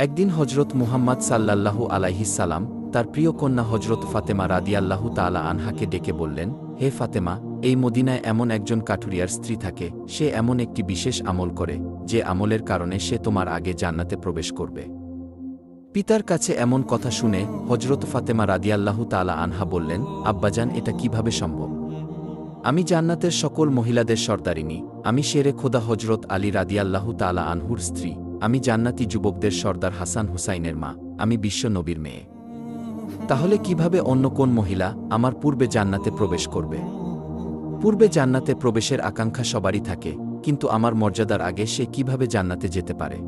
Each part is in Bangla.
একদিন হজরত মুহাম্মদ সাল্লাল্লাহু আলাইহিস সালাম তার প্রিয় কন্যা হজরত ফাতেমা রাদিয়াল্লাহু তাআলা আনহাকে ডেকে বললেন, হে ফাতেমা, এই মদিনায় এমন একজন কাঠুরিয়ার স্ত্রী থাকে, সে এমন একটি বিশেষ আমল করে, যে আমলের কারণে সে তোমার আগে জান্নাতে প্রবেশ করবে। পিতার কাছে এমন কথা শুনে হজরত ফাতেমা রাদিয়াল্লাহু তাআলা আনহা বললেন, আব্বাজান, এটা কিভাবে সম্ভব? আমি জান্নাতের সকল মহিলাদের সর্দারিনী, আমি শেরে খোদা হজরত আলী রাদিয়াল্লাহু তাআলা আনহুর স্ত্রী, আমি জান্নাতি যুবকদের সর্দার হাসান হুসাইনের মা, আমি বিশ্ব নবীর মেয়ে। তাহলে কিভাবে অন্য কোন মহিলা আমার পূর্বে জান্নাতে প্রবেশ করবে? পূর্বে জান্নাতে প্রবেশের আকাঙ্ক্ষা সবারই থাকে, কিন্তু আমার মর্যাদার আগে সে কিভাবে জান্নাতে যেতে পারে?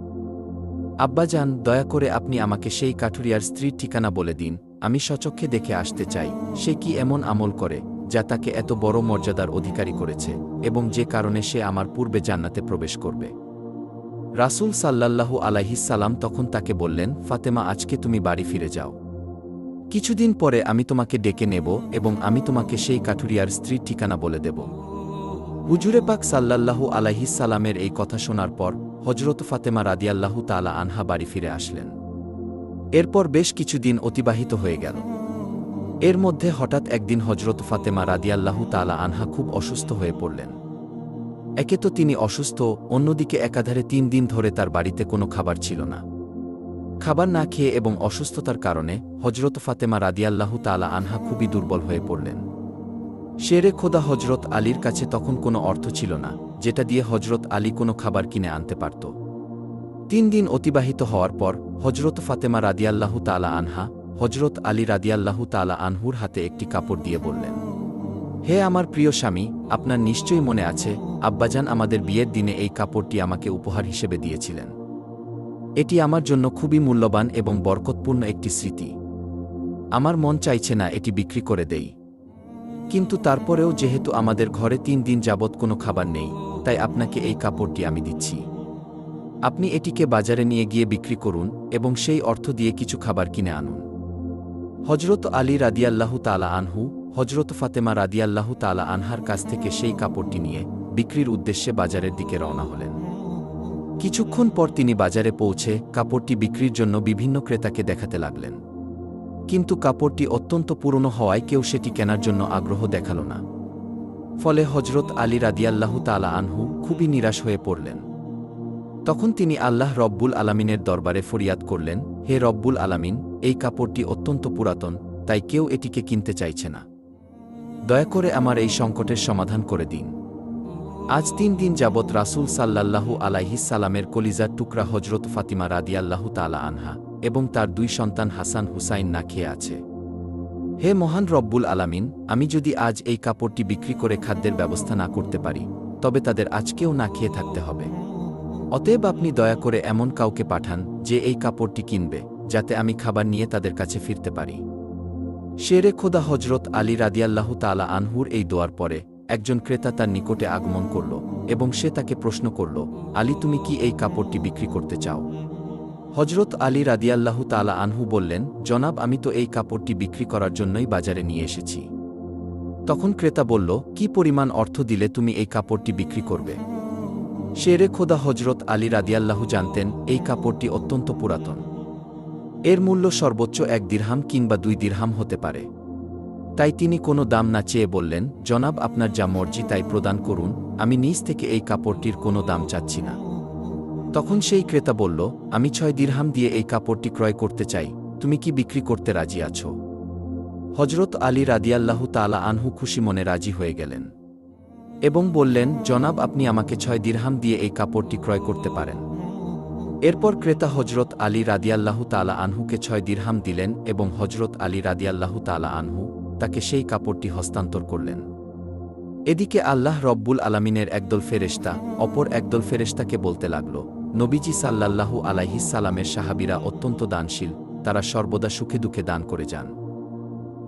আব্বাজান, দয়া করে আপনি আমাকে সেই কাঠুরিয়ার স্ত্রীর ঠিকানা বলে দিন, আমি স্বচক্ষে দেখে আসতে চাই, সে কি এমন আমল করে যা তাকে এত বড় মর্যাদার অধিকারী করেছে, এবং যে কারণে সে আমার পূর্বে জান্নাতে প্রবেশ করবে। রাসূল সাল্লাল্লাহু আলাইহিস সালাম তখন তাকে বললেন, ফাতেমা, আজকে তুমি বাড়ি ফিরে যাও। কিছুদিন পরে আমি তোমাকে ডেকে নেব এবং আমি তোমাকে সেই কাঠুরিয়ার স্ত্রীর ঠিকানা বলে দেব। হুজুরে পাক সাল্লাল্লাহু আলাইহিস সালামের এই কথা শোনার পর হজরত ফাতেমা রাদিয়াল্লাহু তাআলা আনহা বাড়ি ফিরে আসলেন। এরপর বেশ কিছুদিন অতিবাহিত হয়ে গেল। এর মধ্যে হঠাৎ একদিন হজরত ফাতেমা রাদিয়াল্লাহু তাআলা আনহা খুব অসুস্থ হয়ে পড়লেন। একে তো তিনি অসুস্থ, অন্যদিকে একাধারে 3 দিন ধরে তার বাড়িতে কোনো খাবার ছিল না। খাবার না খেয়ে এবং অসুস্থতার কারণে হজরত ফাতেমা রাদিয়াল্লাহু তাআলা আনহা খুবই দুর্বল হয়ে পড়লেন। শেরে খোদা হজরত আলীর কাছে তখন কোনো অর্থ ছিল না, যেটা দিয়ে হজরত আলী কোনো খাবার কিনে আনতে পারত। 3 দিন অতিবাহিত হওয়ার পর হজরত ফাতেমা রাদিয়াল্লাহু তাআলা আনহা হজরত আলী রাদিয়াল্লাহু তাআলা আনহুর হাতে একটি কাপড় দিয়ে বললেন, হে আমার প্রিয় স্বামী, আপনার নিশ্চয়ই মনে আছে, আব্বাজান আমাদের বিয়ের দিনে এই কাপড়টি আমাকে উপহার হিসেবে দিয়েছিলেন। এটি আমার জন্য খুবই মূল্যবান এবং বরকতপূর্ণ একটি স্মৃতি। আমার মন চাইছে না এটি বিক্রি করে দেই, কিন্তু তারপরেও যেহেতু আমাদের ঘরে 3 দিন যাবৎ কোনো খাবার নেই, তাই আপনাকে এই কাপড়টি আমি দিচ্ছি। আপনি এটিকে বাজারে নিয়ে গিয়ে বিক্রি করুন এবং সেই অর্থ দিয়ে কিছু খাবার কিনে আনুন। হজরত আলী রাদিয়াল্লাহু তাআলা আনহু হজরত ফাতেমা রাদিয়াল্লাহু তাআলা আনহার কাছ থেকে সেই কাপড়টি নিয়ে বিক্রির উদ্দেশ্যে বাজারের দিকে রওনা হলেন। কিছুক্ষণ পর তিনি বাজারে পৌঁছে কাপড়টি বিক্রির জন্য বিভিন্ন ক্রেতাকে দেখাতে লাগলেন, কিন্তু কাপড়টি অত্যন্ত পুরনো হওয়ায় কেউ সেটি কেনার জন্য আগ্রহ দেখাল না। ফলে হজরত আলী রাদিয়াল্লাহু তাআলা আনহু খুবই নিরাশ হয়ে পড়লেন। তখন তিনি আল্লাহ রব্বুল আলামিনের দরবারে ফরিয়াদ করলেন, হে রব্বুল আলামিন, এই কাপড়টি অত্যন্ত পুরাতন, তাই কেউ এটিকে কিনতে চাইছে না। দয়া করে আমার এই সংকটের সমাধান করে দিন। আজ 3 দিন যাবৎ রাসূল সাল্লাল্লাহু আলাইহিস সালামের কলিজার টুকরা হজরত ফাতিমা রাদিয়াল্লাহু তাআলা আনহা এবং তার 2 সন্তান হাসান হুসাইন না খেয়ে আছে। হে মহান রব্বুল আলামিন, আমি যদি আজ এই কাপড়টি বিক্রি করে খাদ্যের ব্যবস্থা না করতে পারি, তবে তাদের আজকেও না খেয়ে থাকতে হবে। অতএব আপনি দয়া করে এমন কাউকে পাঠান যে এই কাপড়টি কিনবে, যাতে আমি খাবার নিয়ে তাদের কাছে ফিরতে পারি। শেরে খোদা হজরত আলী রাদিয়াল্লাহু তাআলা আনহুর এই দোয়ার পরে একজন ক্রেতা তার নিকটে আগমন করল এবং সে তাকে প্রশ্ন করল, আলী, তুমি কি এই কাপড়টি বিক্রি করতে চাও? হজরত আলী রাদিয়াল্লাহু তাআলা আনহু বললেন, জনাব, আমি তো এই কাপড়টি বিক্রি করার জন্যই বাজারে নিয়ে এসেছি। তখন ক্রেতা বলল, কি পরিমাণ অর্থ দিলে তুমি এই কাপড়টি বিক্রি করবে? শেরে খোদা হজরত আলী রাদিয়াল্লাহু জানতেন এই কাপড়টি অত্যন্ত পুরাতন। এর মূল্য সর্বোচ্চ 1 দিরহাম কিংবা 2 দিরহাম হতে পারে। তাই তিনি কোনো দাম না চেয়ে বললেন, জনাব, আপনার যা মর্জি তাই প্রদান করুন, আমি নিজ থেকে এই কাপড়টির কোনো দাম চাচ্ছি না। তখন সেই ক্রেতা বলল, আমি 6 দিরহাম দিয়ে এই কাপড়টি ক্রয় করতে চাই, তুমি কি বিক্রি করতে রাজি আছো? হজরত আলী রাদিয়াল্লাহু তাআলা আনহু খুশি মনে রাজি হয়ে গেলেন এবং বললেন, জনাব, আপনি আমাকে 6 দিরহাম দিয়ে এই কাপড়টি ক্রয় করতে পারেন। এরপর ক্রেতা হজরত আলী রাদিয়াল্লাহু তাআলা আনহুকে 6 দিরহাম দিলেন এবং হজরত আলী রাদিয়াল্লাহু তাআলা আনহু তাকে সেই কাপড়টি হস্তান্তর করলেন। এদিকে আল্লাহ রব্বুল আলামিনের একদল ফেরেশতা অপর একদল ফেরেশতাকে বলতে লাগল, নবীজি সাল্লাল্লাহু আলাইহিস সালামের সাহাবীরা অত্যন্ত দানশীল, তারা সর্বদা সুখে দুঃখে দান করে যান।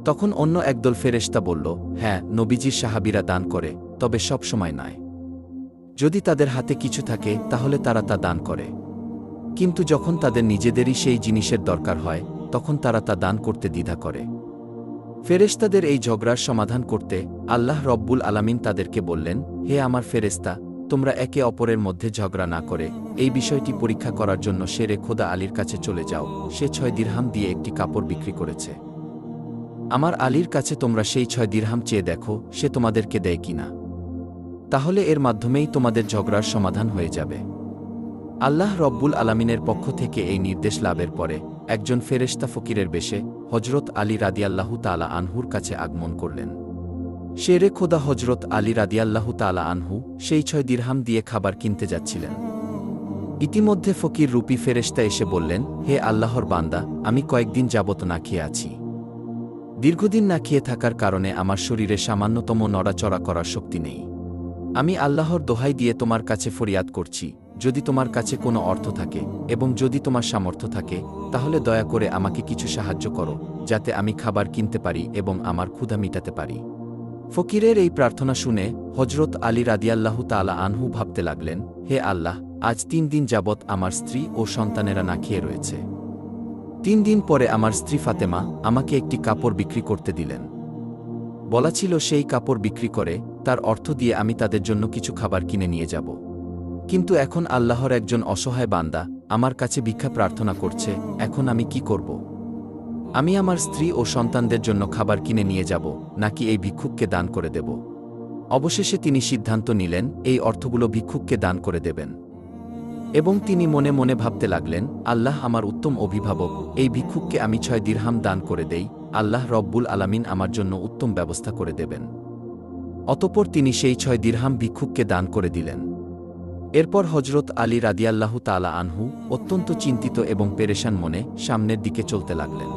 তখন অন্য একদল ফেরেশতা বলল, হ্যাঁ, নবীজির সাহাবীরা দান করে, তবে সব সময় নয়। যদি তাদের হাতে কিছু থাকে তাহলে তারা তা দান করে, কিন্তু যখন তাদের নিজেদেরই সেই জিনিসের দরকার হয় তখন তারা তা দান করতে দ্বিধা করে। ফেরেশতাদের এই ঝগড়ার সমাধান করতে আল্লাহ রব্বুল আলামিন তাদেরকে বললেন, হে আমার ফেরেশতা, তোমরা একে অপরের মধ্যে ঝগড়া না করে এই বিষয়টি পরীক্ষা করার জন্য শেরে খোদা আলীর কাছে চলে যাও। সে 6 দিরহাম দিয়ে একটি কাপড় বিক্রি করেছে। আমার আলীর কাছে তোমরা সেই 6 দিরহাম চেয়ে দেখো সে তোমাদেরকে দেয় কিনা। তাহলে এর মাধ্যমেই তোমাদের ঝগড়ার সমাধান হয়ে যাবে। আল্লাহ রব্বুল আলামিনের পক্ষ থেকে এই নির্দেশ লাভের পরে একজন ফেরেশতা ফকিরের বেশে হজরত আলী রাদিয়াল্লাহু তাআলা আনহুর কাছে আগমন করলেন। শেরে খোদা হজরত আলী রাদিয়াল্লাহু তাআলা আনহু সেই 6 দিরহাম দিয়ে খাবার কিনতে যাচ্ছিলেন। ইতিমধ্যে ফকির রূপী ফেরেশতা এসে বললেন, হে আল্লাহর বান্দা, আমি কয়েকদিন যাবত না খেয়ে আছি। দীর্ঘদিন না খেয়ে থাকার কারণে আমার শরীরে সামান্যতম নড়াচড়া করার শক্তি নেই। আমি আল্লাহর দোহাই দিয়ে তোমার কাছে ফরিয়াদ করছি, যদি তোমার কাছে কোনো অর্থ থাকে এবং যদি তোমার সামর্থ্য থাকে তাহলে দয়া করে আমাকে কিছু সাহায্য করো, যাতে আমি খাবার কিনতে পারি এবং আমার ক্ষুধা মিটাতে পারি। ফকিরের এই প্রার্থনা শুনে হজরত আলী রাদিয়াল্লাহু তাআলা আনহু ভাবতে লাগলেন, হে আল্লাহ, আজ 3 দিন যাবৎ আমার স্ত্রী ও সন্তানেরা না খেয়ে রয়েছে। 3 দিন পরে আমার স্ত্রী ফাতেমা আমাকে একটি কাপড় বিক্রি করতে দিলেন। বলা ছিল সেই কাপড় বিক্রি করে তার অর্থ দিয়ে আমি তাদের জন্য কিছু খাবার কিনে নিয়ে যাব। কিন্তু এখন আল্লাহর একজন অসহায় বান্দা আমার কাছে ভিক্ষা প্রার্থনা করছে, এখন আমি কি করব? আমি আমার স্ত্রী ও সন্তানদের জন্য খাবার কিনে নিয়ে যাব নাকি এই ভিক্ষুককে দান করে দেব? অবশেষে তিনি সিদ্ধান্ত নিলেন এই অর্থগুলো ভিক্ষুককে দান করে দেবেন। এবং তিনি মনে মনে ভাবতে লাগলেন, আল্লাহ আমার উত্তম অভিভাবক, এই ভিক্ষুককে আমি 6 দিরহাম দান করে দেই, আল্লাহ রব্বুল আলামিন আমার জন্য উত্তম ব্যবস্থা করে দেবেন। অতঃপর তিনি সেই 6 দিরহাম ভিক্ষুককে দান করে দিলেন। এরপর হজরত আলী রাদিয়াল্লাহু তাআলা আনহু অত্যন্ত চিন্তিত এবং পেরেশান মনে সামনের দিকে চলতে লাগলেন।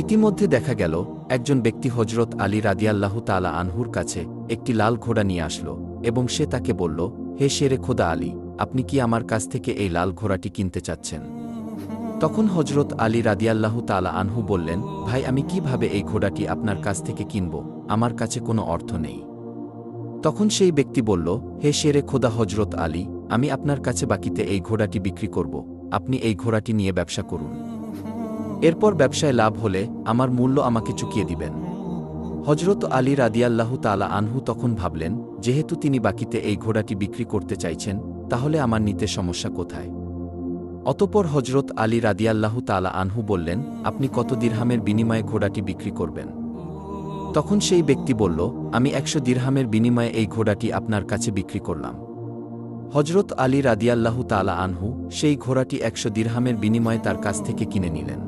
ইতিমধ্যে দেখা গেল একজন ব্যক্তি হজরত আলী রাদিয়াল্লাহু তাআলা আনহুর কাছে একটি লাল ঘোড়া নিয়ে আসলো এবং সে তাকে বলল, হে শেরে খোদা আলী, আপনি কি আমার কাছ থেকে এই লাল ঘোড়াটি কিনতে চাচ্ছেন? তখন হজরত আলী রাদিয়াল্লাহু তাআলা আনহু বললেন, ভাই, আমি কিভাবে এই ঘোড়াটি আপনার কাছ থেকে কিনব? আমার কাছে কোনো অর্থ নেই। তখন সেই ব্যক্তি বলল, হে শেরে খোদা হজরত আলী, আমি আপনার কাছে বাকিতে এই ঘোড়াটি বিক্রি করব, আপনি এই ঘোড়াটি নিয়ে ব্যবসা করুন। এরপর ব্যবসায় লাভ হলে আমার মূল্য আমাকে চুকিয়ে দিবেন। হজরত আলী রাদিয়াল্লাহু তাআলা আনহু তখন ভাবলেন, যেহেতু তিনি বাকিতে এই ঘোড়াটি বিক্রি করতে চাইছেন, তাহলে আমার নিতে সমস্যা কোথায়? অতঃপর হজরত আলী রাদিয়াল্লাহু তাআলা আনহু বললেন, আপনি কত দিরহামের বিনিময়ে ঘোড়াটি বিক্রি করবেন? তখন সেই ব্যক্তি বলল, আমি 100 দিরহামের বিনিময়ে এই ঘোড়াটি আপনার কাছে বিক্রি করলাম। হজরত আলী রাদিয়াল্লাহু তাআলা আনহু সেই ঘোড়াটি 100 দিরহামের বিনিময়ে তার কাছ থেকে কিনে নিলেন।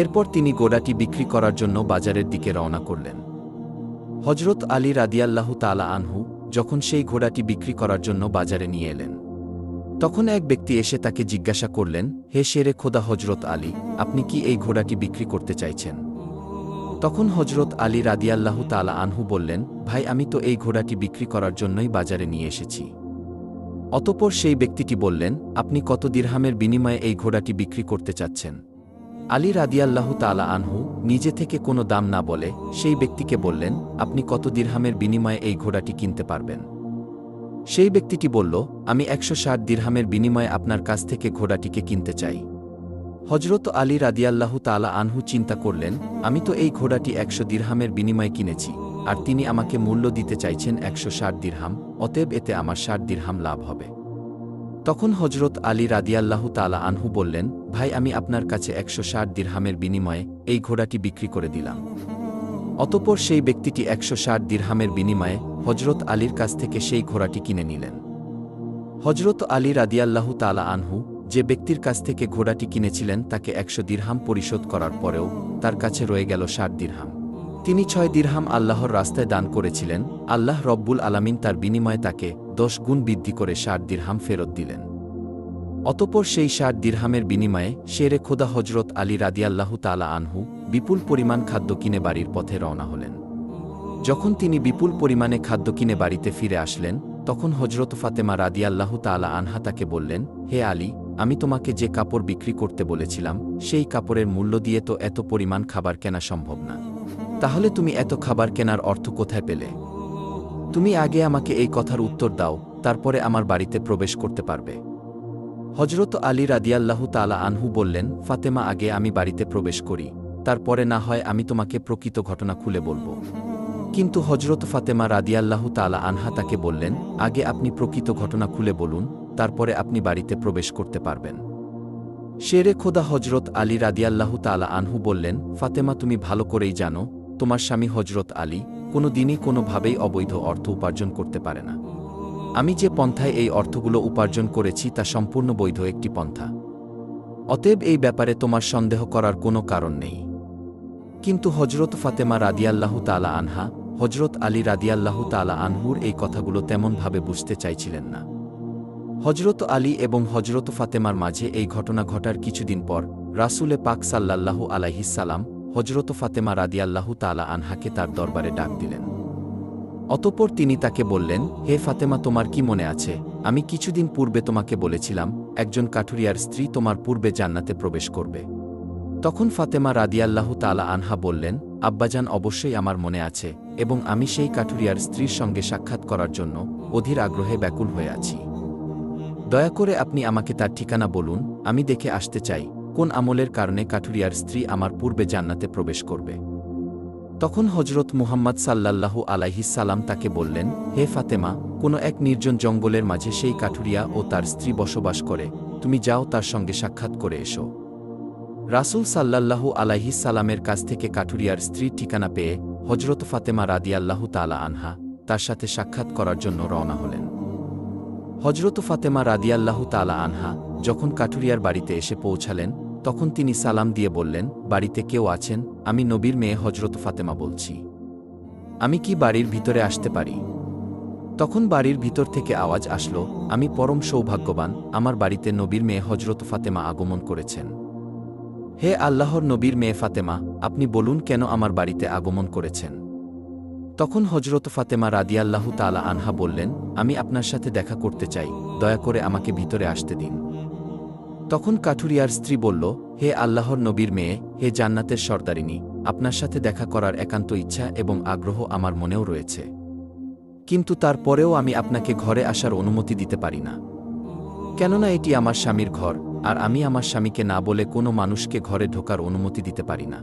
এরপর তিনি ঘোড়াটি বিক্রি করার জন্য বাজারের দিকে রওনা করলেন। হজরত আলী রাদিয়াল্লাহু তাআলা আনহু যখন সেই ঘোড়াটি বিক্রি করার জন্য বাজারে নিয়ে এলেন, তখন এক ব্যক্তি এসে তাকে জিজ্ঞাসা করলেন, হে শেরে খোদা হজরত আলী, আপনি কি এই ঘোড়াটি বিক্রি করতে চাইছেন? তখন হজরত আলী রাদিয়াল্লাহু তাআলা আনহু বললেন, ভাই, আমি তো এই ঘোড়াটি বিক্রি করার জন্যই বাজারে নিয়ে এসেছি। অতঃপর সেই ব্যক্তিটি বললেন, আপনি কত দিরহামের বিনিময়ে এই ঘোড়াটি বিক্রি করতে চাচ্ছেন? আলী রাদিয়াল্লাহু তাআলা আনহু নিজে থেকে কোনো দাম না বলে সেই ব্যক্তিকে বললেন, আপনি কত দিরহামের বিনিময়ে এই ঘোড়াটি কিনতে পারবেন? সেই ব্যক্তিটি বলল, আমি 160 দিরহামের বিনিময়ে আপনার কাছ থেকে ঘোড়াটিকে কিনতে চাই। হজরত আলী রাদিয়াল্লাহু তাআলা আনহু চিন্তা করলেন, আমি তো এই ঘোড়াটি 100 দিরহামের বিনিময়ে কিনেছি, আর তিনি আমাকে মূল্য দিতে চাইছেন 160 দিরহাম, অতএব এতে আমার 60 দিরহাম লাভ হবে। তখন হজরত আলী রাদিয়াল্লাহু তাআলা আনহু বললেন, ভাই, আমি আপনার কাছে 160 দিরহামের বিনিময়ে এই ঘোড়াটি বিক্রি করে দিলাম। অতঃপর সেই ব্যক্তিটি 160 দিরহামের বিনিময়ে হজরত আলীর কাছ থেকে সেই ঘোড়াটি কিনে নিলেন। হজরত আলী রাদিয়াল্লাহু তাআলা আনহু যে ব্যক্তির কাছ থেকে ঘোড়াটি কিনেছিলেন তাকে 100 দিরহাম পরিশোধ করার পরেও তার কাছে রয়ে গেল 60 দিরহাম। তিনি 6 দিরহাম আল্লাহর রাস্তায় দান করেছিলেন। আল্লাহ রব্বুল আলামিন তার বিনিময়ে তাকে 10 গুণ বৃদ্ধি করে 60 দিরহাম ফেরত দিলেন। অতঃপর সেই 60 দিরহামের বিনিময়ে শেরে খোদা হজরত আলী রাদিয়াল্লাহু তাআলা আনহু বিপুল পরিমাণ খাদ্য কিনে বাড়ির পথে রওনা হলেন। যখন তিনি বিপুল পরিমাণে খাদ্য কিনে বাড়িতে ফিরে আসলেন, তখন হজরত ফাতেমা রাদিয়াল্লাহু তাআলা আনহা তাকে বললেন, হে আলী, আমি তোমাকে যে কাপড় বিক্রি করতে বলেছিলাম সেই কাপড়ের মূল্য দিয়ে তো এত পরিমাণ খাবার কেনা সম্ভব না। তাহলে তুমি এত খাবার কেনার অর্থ কোথায় পেলে? তুমি আগে আমাকে এই কথার উত্তর দাও, তারপরে আমার বাড়িতে প্রবেশ করতে পারবে। হজরত আলী রাদিয়াল্লাহু তাআলা আনহু বললেন, ফাতেমা, আগে আমি বাড়িতে প্রবেশ করি, তারপরে না হয় আমি তোমাকে প্রকৃত ঘটনা খুলে বলব। কিন্তু হজরত ফাতেমা রাদিয়াল্লাহু তাআলা আনহা তাকে বললেন, আগে আপনি প্রকৃত ঘটনা খুলে বলুন, তারপরে আপনি বাড়িতে প্রবেশ করতে পারবেন। শেরে খোদা হজরত আলী রাদিয়াল্লাহু তাআলা আনহু বললেন, ফাতেমা তুমি ভালো করেই জানো, তোমার স্বামী হজরত আলী কোনো দিনই কোনোভাবেই অবৈধ অর্থ উপার্জন করতে পারে না। আমি যে পন্থায় এই অর্থগুলো উপার্জন করেছি তা সম্পূর্ণ বৈধ একটি পন্থা। অতএব এই ব্যাপারে তোমার সন্দেহ করার কোনো কারণ নেই। কিন্তু হজরত ফাতেমা রাদিয়াল্লাহু তাআলা আনহা হজরত আলী রাদিয়াল্লাহু তাআলা আনহুর এই কথাগুলো তেমনভাবে বুঝতে চাইছিলেন না। হজরত আলী এবং হজরত ফাতেমার মাঝে এই ঘটনা ঘটার কিছুদিন পর রাসূলে পাক সাল্লাল্লাহু আলাইহিস সালাম হজরত ফাতেমা রাদিয়াল্লাহু তাআলা আনহাকে তার দরবারে ডাক দিলেন। অতঃপর তিনি তাকে বললেন, হে ফাতেমা, তোমার কি মনে আছে, আমি কিছুদিন পূর্বে তোমাকে বলেছিলাম একজন কাঠুরিয়ার স্ত্রী তোমার পূর্বে জান্নাতে প্রবেশ করবে? তখন ফাতেমা রাদিয়াল্লাহু তাআলা আনহা বললেন, আব্বাজান, অবশ্যই আমার মনে আছে, এবং আমি সেই কাঠুরিয়ার স্ত্রীর সঙ্গে সাক্ষাৎ করার জন্য অধীর আগ্রহে ব্যাকুল হয়ে আছি। দয়া করে আপনি আমাকে তার ঠিকানা বলুন, আমি দেখে আসতে চাই কোন আমলের কারণে কাঠুরিয়ার স্ত্রী আমার পূর্বে জান্নাতে প্রবেশ করবে। তখন হজরত মুহাম্মদ সাল্লাল্লাহু আলাইহিস সালাম তাকে বললেন, হে ফাতেমা, কোনো এক নির্জন জঙ্গলের মাঝে সেই কাঠুরিয়া ও তার স্ত্রী বসবাস করে, তুমি যাও তার সঙ্গে সাক্ষাৎ করে এসো। রাসূল সাল্লাল্লাহু আলাইহিস সালামের কাছ থেকে কাঠুরিয়ার স্ত্রীর ঠিকানা পেয়ে হজরত ফাতেমা রাদিয়াল্লাহু তাআলা আনহা তার সাথে সাক্ষাৎ করার জন্য রওনা হলেন। হজরত ফাতেমা রাদিয়াল্লাহু তাআলা আনহা যখন কাঠুরিয়ার বাড়িতে এসে পৌঁছালেন, তখন তিনি সালাম দিয়ে বললেন, বাড়িতে কেউ আছেন? আমি নবীর মেয়ে হজরত ফাতেমা বলছি। আমি কি বাড়ির ভিতরে আসতে পারি? তখন বাড়ির ভিতর থেকে আওয়াজ আসলো, আমি পরম সৌভাগ্যবান, আমার বাড়িতে নবীর মেয়ে হজরত ফাতেমা আগমন করেছেন। হে আল্লাহর নবীর মেয়ে ফাতেমা, আপনি বলুন কেন আমার বাড়িতে আগমন করেছেন? তখন হজরত ফাতেমা রাদিয়াল্লাহু তাআলা আনহা বললেন, আমি আপনার সাথে দেখা করতে চাই, দয়া করে আমাকে ভিতরে আসতে দিন। তখন কাঠুরিয়ার স্ত্রী বলল, হে আল্লাহর নবীর মেয়ে, হে জান্নাতের সর্দারিনী, আপনার সাথে দেখা করার একান্ত ইচ্ছা এবং আগ্রহ আমার মনেও রয়েছে, কিন্তু তারপরেও আমি আপনাকে ঘরে আসার অনুমতি দিতে পারি না, কেননা এটি আমার স্বামীর ঘর, আর আমি আমার স্বামীকে না বলে কোনো মানুষকে ঘরে ঢোকার অনুমতি দিতে পারি না।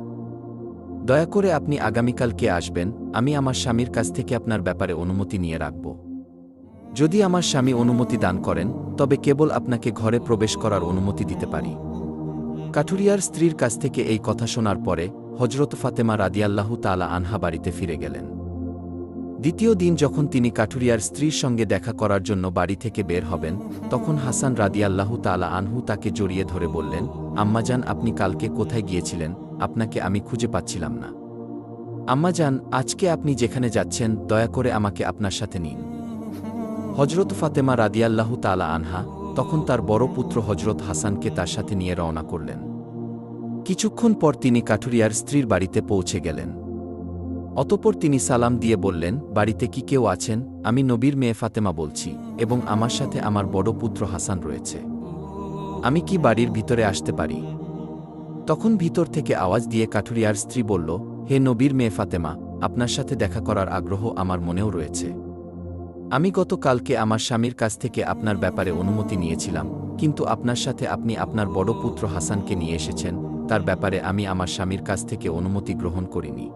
দয়া করে আপনি আগামীকালকে আসবেন, আমি আমার স্বামীর কাছ থেকে আপনার ব্যাপারে অনুমতি নিয়ে রাখব। যদি আমার স্বামী অনুমতি দান করেন, তবে কেবল আপনাকে ঘরে প্রবেশ করার অনুমতি দিতে পারি। কাঠুরিয়ার স্ত্রীর কাছ থেকে এই কথা শোনার পরে হজরত ফাতেমা রাদিয়াল্লাহু তাআলা আনহা বাড়িতে ফিরে গেলেন। দ্বিতীয় দিন যখন তিনি কাঠুরিয়ার স্ত্রীর সঙ্গে দেখা করার জন্য বাড়ি থেকে বের হবেন, তখন হাসান রাদিয়াল্লাহু তাআলা আনহু তাকে জড়িয়ে ধরে বললেন, আম্মাজান, আপনি কালকে কোথায় গিয়েছিলেন? আপনাকে আমি খুঁজে পাচ্ছিলাম না। আম্মাজান, আজকে আপনি যেখানে যাচ্ছেন, দয়া করে আমাকে আপনার সাথে নিন। হজরত ফাতেমা রাদিয়াল্লাহু তাআলা আনহা তখন তার বড় পুত্র হজরত হাসানকে তার সাথে নিয়ে রওনা করলেন। কিছুক্ষণ পর তিনি কাঠুরিয়ার স্ত্রীর বাড়িতে পৌঁছে গেলেন। অতঃপর তিনি সালাম দিয়ে বললেন, বাড়িতে কি কেউ আছেন? আমি নবীর মেয়ে ফাতেমা বলছি, এবং আমার সাথে আমার বড় পুত্র হাসান রয়েছে। আমি কি বাড়ির ভিতরে আসতে পারি? তখন ভিতর থেকে আওয়াজ দিয়ে কাঠুরিয়ার স্ত্রী বলল, হে নবীর মেয়ে ফাতেমা, আপনার সাথে দেখা করার আগ্রহ আমার মনেও রয়েছে। আমি গতকালকে আমার স্বামীর কাছ থেকে আপনার ব্যাপারে অনুমতি নিয়েছিলাম, কিন্তু আপনার সাথে আপনি আপনার বড় পুত্র হাসানকে নিয়ে এসেছেন, তার ব্যাপারে আমি আমার স্বামীর কাছ থেকে অনুমতি গ্রহণ করিনি।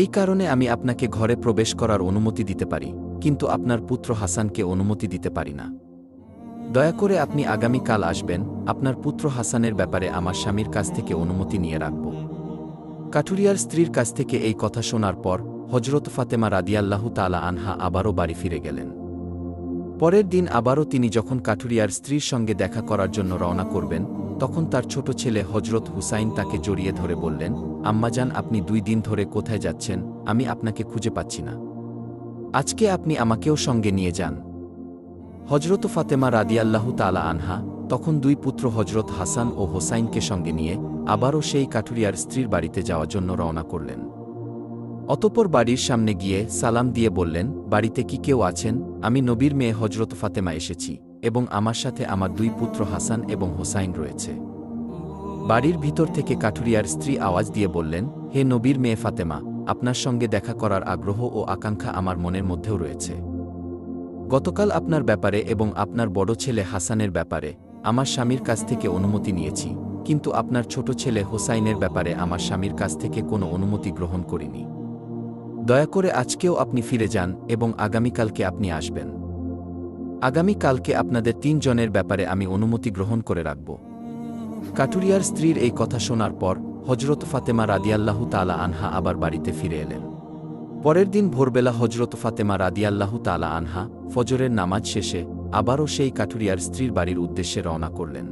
এই কারণে আমি আপনাকে ঘরে প্রবেশ করার অনুমতি দিতে পারি, কিন্তু আপনার পুত্র হাসানকে অনুমতি দিতে পারি না। দয়া করে আপনি আগামীকাল আসবেন, আপনার পুত্র হাসানের ব্যাপারে আমার স্বামীর কাছ থেকে অনুমতি নিয়ে রাখব। কাঠুরিয়ার স্ত্রীর কাছ থেকে এই কথা শোনার পর হজরত ফাতেমা রাদিয়াল্লাহু তাআলা আনহা আবারও বাড়ি ফিরে গেলেন। পরের দিন আবারও তিনি যখন কাঠুরিয়ার স্ত্রীর সঙ্গে দেখা করার জন্য রওনা করবেন, তখন তার ছোট ছেলে হজরত হুসাইন তাকে জড়িয়ে ধরে বললেন, আম্মাজান, আপনি 2 দিন ধরে কোথায় যাচ্ছেন? আমি আপনাকে খুঁজে পাচ্ছি না। আজকে আপনি আমাকেও সঙ্গে নিয়ে যান। হজরত ফাতেমা রাদিয়াল্লাহু তাআলা আনহা তখন 2 পুত্র হজরত হাসান ও হোসাইনকে সঙ্গে নিয়ে আবারও সেই কাঠুরিয়ার স্ত্রীর বাড়িতে যাওয়ার জন্য রওনা করলেন। অতঃপর বাড়ির সামনে গিয়ে সালাম দিয়ে বললেন, বাড়িতে কি কেউ আছেন? আমি নবীর মেয়ে হজরত ফাতেমা এসেছি, এবং আমার সাথে আমার 2 পুত্র হাসান এবং হোসাইন রয়েছে। বাড়ির ভিতর থেকে কাঠুরিয়ার স্ত্রী আওয়াজ দিয়ে বললেন, হে নবীর মেয়ে ফাতেমা, আপনার সঙ্গে দেখা করার আগ্রহ ও আকাঙ্ক্ষা আমার মনের মধ্যেও রয়েছে। গতকাল আপনার ব্যাপারে এবং আপনার বড় ছেলে হাসানের ব্যাপারে আমার স্বামীর কাছ থেকে অনুমতি নিয়েছি, কিন্তু আপনার ছোট ছেলে হোসাইনের ব্যাপারে আমার স্বামীর কাছ থেকে কোনো অনুমতি গ্রহণ করিনি। দয়া করে আজকেও আপনি ফিরে যান এবং আগামীকালকে আপনি আসবেন। আগামীকালকে আপনাদের 3 জনের ব্যাপারে আমি অনুমতি গ্রহণ করে রাখব। কাঠুরিয়ার স্ত্রীর এই কথা শোনার পর হজরত ফাতেমা রাদিয়াল্লাহু তাআলা আনহা আবার বাড়িতে ফিরে এলেন। পরের দিন ভোরবেলা হজরত ফাতেমা রাদিয়াল্লাহু তাআলা আনহা ফজরের নামাজ শেষে আবারও সেই কাঠুরিয়ার স্ত্রীর বাড়ির উদ্দেশ্যে রওনা করলেন।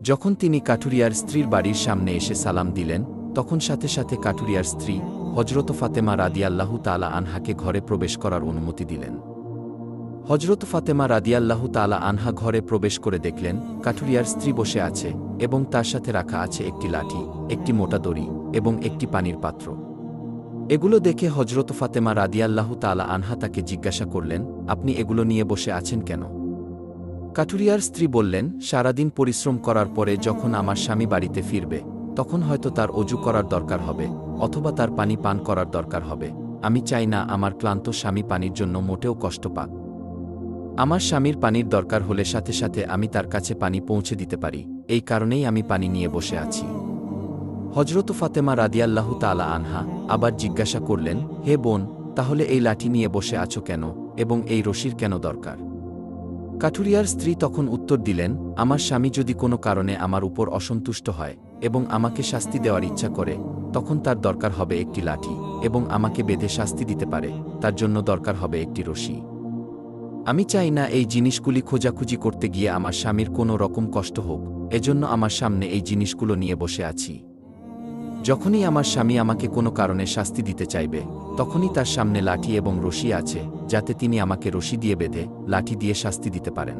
যখন তিনি কাঠুরিয়ার স্ত্রীর বাড়ির সামনে এসে সালাম দিলেন, তখন সাথে সাথে কাঠুরিয়ার স্ত্রী হজরত ফাতেমা রাদিয়াল্লাহু তাআলা আনহাকে ঘরে প্রবেশ করার অনুমতি দিলেন। হজরত ফাতেমা রাদিয়াল্লাহু তাআলা আনহা ঘরে প্রবেশ করে দেখলেন কাঠুরিয়ার স্ত্রী বসে আছে এবং তার সাথে রাখা আছে একটি লাঠি, একটি মোটা দড়ি এবং একটি পানির পাত্র। এগুলো দেখে হজরত ফাতেমা রাদিয়াল্লাহু তাআলা আনহা তাকে জিজ্ঞাসা করলেন, আপনি এগুলো নিয়ে বসে আছেন কেন? কাঠুরিয়ার স্ত্রী বললেন, সারাদিন পরিশ্রম করার পরে যখন আমার স্বামী বাড়িতে ফিরবে তখন হয়তো তার অজু করার দরকার হবে অথবা তার পানি পান করার দরকার হবে। আমি চাই না আমার ক্লান্ত স্বামী পানির জন্য মোটেও কষ্ট পাক। আমার স্বামীর পানির দরকার হলে সাথে সাথে আমি তার কাছে পানি পৌঁছে দিতে পারি, এই কারণেই আমি পানি নিয়ে বসে আছি। হজরত ফাতেমা রাদিয়াল্লাহু তাআলা আনহা আবার জিজ্ঞাসা করলেন, হে বোন, তাহলে এই লাঠি নিয়ে বসে আছো কেন এবং এই রশির কেন দরকার? কাঠুরিয়ার স্ত্রী তখন উত্তর দিলেন, আমার স্বামী যদি কোনো কারণে আমার উপর অসন্তুষ্ট হয় এবং আমাকে শাস্তি দেওয়ার ইচ্ছা করে, তখন তার দরকার হবে একটি লাঠি এবং আমাকে বেঁধে শাস্তি দিতে পারে, তার জন্য দরকার হবে একটি রশি। আমি চাই না এই জিনিসগুলি খোঁজাখুঁজি করতে গিয়ে আমার স্বামীর কোনো রকম কষ্ট হোক, এজন্য আমার সামনে এই জিনিসগুলো নিয়ে বসে আছি। যখনই আমার স্বামী আমাকে কোনো কারণে শাস্তি দিতে চাইবে, তখনই তার সামনে লাঠি এবং রশি আছে, যাতে তিনি আমাকে রশি দিয়ে বেঁধে লাঠি দিয়ে শাস্তি দিতে পারেন।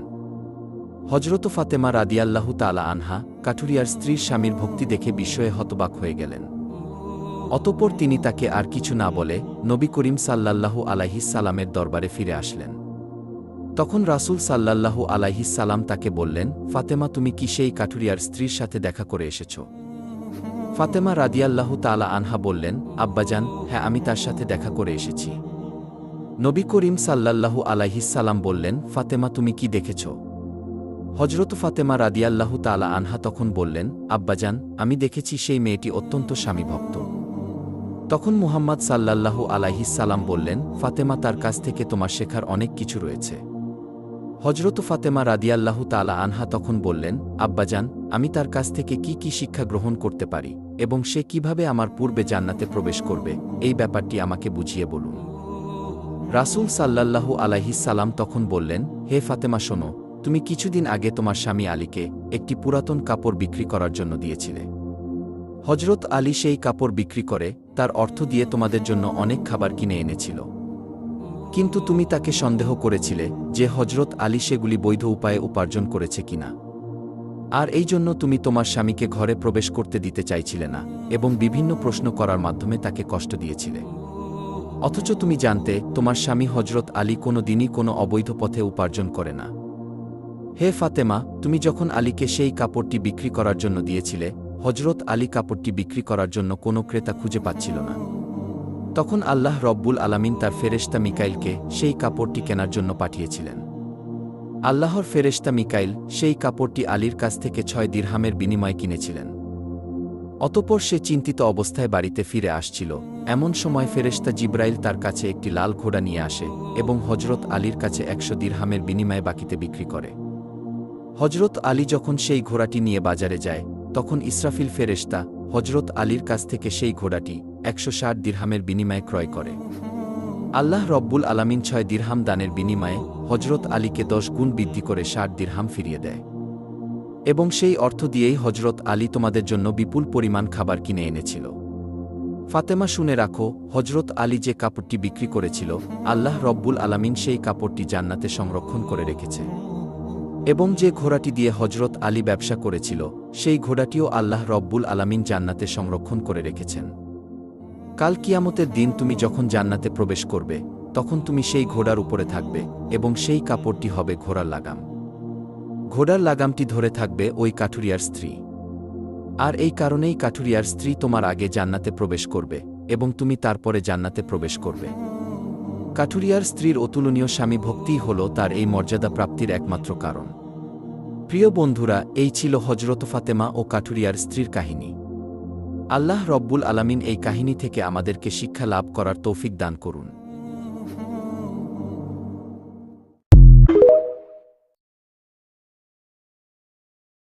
হজরত ফাতেমা রাদিয়াল্লাহু তাআলা আনহা কাঠুরিয়ার স্ত্রীর স্বামীর ভক্তি দেখে বিস্ময়ে হতবাক হয়ে গেলেন। অতঃপর তিনি তাকে আর কিছু না বলে নবী করিম সাল্লাল্লাহু আলাইহিস সালামের দরবারে ফিরে আসলেন। তখন রাসূল সাল্লাল্লাহু আলাইহিস সালাম তাকে বললেন, ফাতেমা, তুমি কি সেই কাঠুরিয়ার স্ত্রীর সাথে দেখা করে এসেছ? ফাতেমা রাদিয়াল্লাহু তাআলা আনহা বললেন, আব্বাজান, হ্যাঁ, আমি তার সাথে দেখা করে এসেছি। নবী করিম সাল্লাল্লাহু আলাইহিস সালাম বললেন, ফাতেমা, তুমি কি দেখেছ? হজরত ফাতেমা রাদিয়াল্লাহু তাআলা আনহা তখন বললেন, আব্বাজান, আমি দেখেছি সেই মেয়েটি অত্যন্ত স্বামীভক্ত। তখন মুহাম্মদ সাল্লাল্লাহু আলাইহিস সালাম বললেন, ফাতেমা, তার কাছ থেকে তোমার শেখার অনেক কিছু রয়েছে। হজরত ফাতেমা রাদিয়াল্লাহু তাআলা আনহা তখন বললেন, আব্বাজান, আমি তার কাছ থেকে কি কি শিক্ষা গ্রহণ করতে পারি এবং সে কিভাবে আমার পূর্বে জান্নাতে প্রবেশ করবে, এই ব্যাপারটি আমাকে বুঝিয়ে বলুন। রাসূল সাল্লাল্লাহু আলাইহিস সালাম তখন বললেন, হে ফাতেমা, শোনো, তুমি কিছুদিন আগে তোমার স্বামী আলীকে একটি পুরাতন কাপড় বিক্রি করার জন্য দিয়েছিলে। হজরত আলী সেই কাপড় বিক্রি করে তার অর্থ দিয়ে তোমাদের জন্য অনেক খাবার কিনে এনেছিল। কিন্তু তুমি তাকে সন্দেহ করেছিলে যে হজরত আলী সেগুলি বৈধ উপায়ে উপার্জন করেছে কিনা, আর এই জন্য তুমি তোমার স্বামীকে ঘরে প্রবেশ করতে দিতে চাইছিলে না এবং বিভিন্ন প্রশ্ন করার মাধ্যমে তাকে কষ্ট দিয়েছিলে। অথচ তুমি জানতে তোমার স্বামী হজরত আলী কোনো দিনই কোনো অবৈধ পথে উপার্জন করে না। হে ফাতেমা, তুমি যখন আলীকে সেই কাপড়টি বিক্রি করার জন্য দিয়েছিলে, হজরত আলী কাপড়টি বিক্রি করার জন্য কোনো ক্রেতা খুঁজে পাচ্ছিল না। তখন আল্লাহ রব্বুল আলামিন তার ফেরেশতা মিকাইলকে সেই কাপড়টি কেনার জন্য পাঠিয়েছিলেন। আল্লাহর ফেরেশতা মিকাইল সেই কাপড়টি আলীর কাছ থেকে 6 দিরহামের বিনিময়ে কিনেছিলেন। অতঃপর সে চিন্তিত অবস্থায় বাড়িতে ফিরে আসছিল, এমন সময় ফেরেশতা জিব্রাইল তার কাছে একটি লাল ঘোড়া নিয়ে আসে এবং হজরত আলীর কাছে 100 দিরহামের বিনিময়ে বাকিতে বিক্রি করে। হজরত আলী যখন সেই ঘোড়াটি নিয়ে বাজারে যায়, তখন ইসরাফিল ফেরেশতা হজরত আলীর কাছ থেকে সেই ঘোড়াটি 160 দিরহামের বিনিময়ে ক্রয় করে। আল্লাহ রব্বুল আলামিন 6 দিরহাম দানের বিনিময়ে হজরত আলীকে 10 গুণ বৃদ্ধি করে 60 দিরহাম ফিরিয়ে দেয় এবং সেই অর্থ দিয়েই হজরত আলী তোমাদের জন্য বিপুল পরিমাণ খাবার কিনে এনেছিল। ফাতেমা, শুনে রাখো, হজরত আলী যে কাপড়টি বিক্রি করেছিল, আল্লাহ রব্বুল আলামিন সেই কাপড়টি জান্নাতে সংরক্ষণ করে রেখেছে এবং যে ঘোড়াটি দিয়ে হজরত আলী ব্যবসা করেছিল, সেই ঘোড়াটিও আল্লাহ রব্বুল আলামিন জান্নাতে সংরক্ষণ করে রেখেছেন। কাল কিয়ামতের দিন তুমি যখন জান্নাতে প্রবেশ করবে, তখন তুমি সেই ঘোড়ার উপরে থাকবে এবং সেই কাপড়টি হবে ঘোড়ার লাগাম। ঘোড়ার লাগামটি ধরে থাকবে ওই কাঠুরিয়ার স্ত্রী, আর এই কারণেই কাঠুরিয়ার স্ত্রী তোমার আগে জান্নাতে প্রবেশ করবে এবং তুমি তারপরে জান্নাতে প্রবেশ করবে। কাঠুরিয়ার স্ত্রীর অতুলনীয় স্বামী ভক্তিই হল তার এই মর্যাদা প্রাপ্তির একমাত্র কারণ। প্রিয় বন্ধুরা, এই ছিল হজরত ফাতেমা ও কাঠুরিয়ার স্ত্রীর কাহিনী। আল্লাহ রব্বুল আলামিন এই কাহিনী থেকে আমাদেরকে শিক্ষা লাভ করার তৌফিক দান করুন।